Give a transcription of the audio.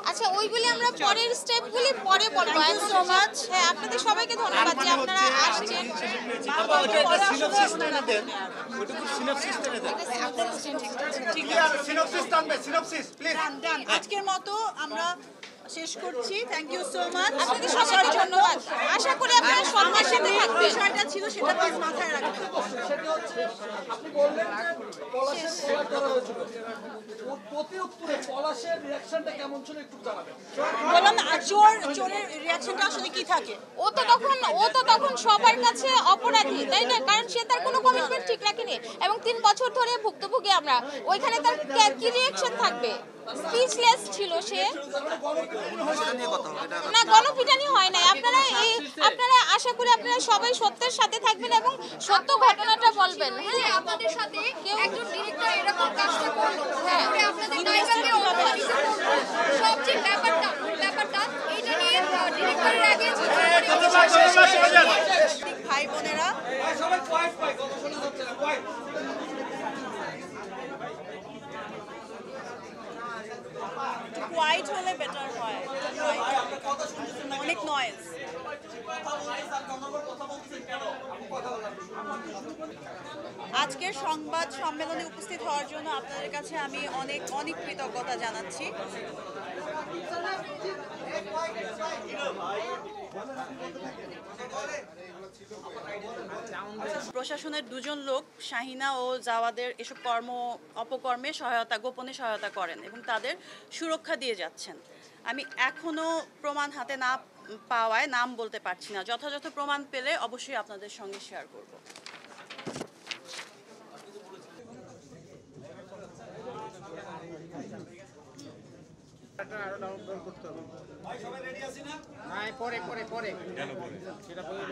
আচ্ছা, ওইগুলি আমরা পরের স্টেপগুলি পরে বলবো। Thank you so much. হ্যাঁ, আপনাদের সবাইকে ধন্যবাদ যে আপনারা আসছেন। আজকের মতো আমরা শেষ করছি। Thank you so much. আপনাদের সবাইকে ধন্যবাদ। আশা করি আপনারা সম্মানের সাথে থাকবেন। বিষয়টা ছিল সেটা প্লিজ মাথায় রাখবেন। সেটা হচ্ছে আপনি বললেন যে পলাশের কভার করা হয়েছিল, প্রতি উত্তরে পলাশের রিঅ্যাকশনটা কেমন ছিল একটু জানাবেন। বললাম চোরের রিঅ্যাকশনটা আসলে কি থাকে? ও তো তখন সবার কাছে অপরাধী, তাই না? কারণ সে তার কোনো কমিটমেন্ট ঠিক রাখেনি এবং 3 বছর ধরে ভুক্তভোগী আমরা। ওইখানে তার কি রিঅ্যাকশন থাকবে? স্পিচলেস ছিল সে। না, গণপিটানি হয় নাই। আপনারা আশা করি আপনারা সবাই সত্যের সাথে থাকবেন এবং সত্য ঘটনাটা বলবেন। হ্যাঁ, আপনাদের সাথে একজন ডিরেক্টর এরকম কাজটা করলো, তারপরে আপনাদের নায়িকাকে সবচেয়ে ব্যাপারটা এইটা নিয়ে ডিরেক্টরের আগে ভাই বোনেরা, সবাই পয়েন্ট পাই, কথা শোনা যাচ্ছে না, পয়েন্ট। কোয়াইট হলে বেটার হয়। অনেক নয়েজ। আজকের সংবাদ সম্মেলনে উপস্থিত হওয়ার জন্য আপনাদের কাছে আমি অনেক কৃতজ্ঞতা জানাচ্ছি। প্রশাসনের 2 জন লোক শাহিনা ও জাওয়াদের এসব অপকর্মে গোপনে সহায়তা করেন এবং তাদের সুরক্ষা দিয়ে যাচ্ছেন। আমি এখনো প্রমাণ হাতে না পাওয়ায় নাম বলতে পারছি না। যথাযথ প্রমাণ পেলে অবশ্যই আপনাদের সঙ্গে শেয়ার করব। আরো ডাউনলোড করতে হবে। ভাই সবাই রেডি আছি না? হ্যাঁ, পরে কেন পরে? সেটা বলে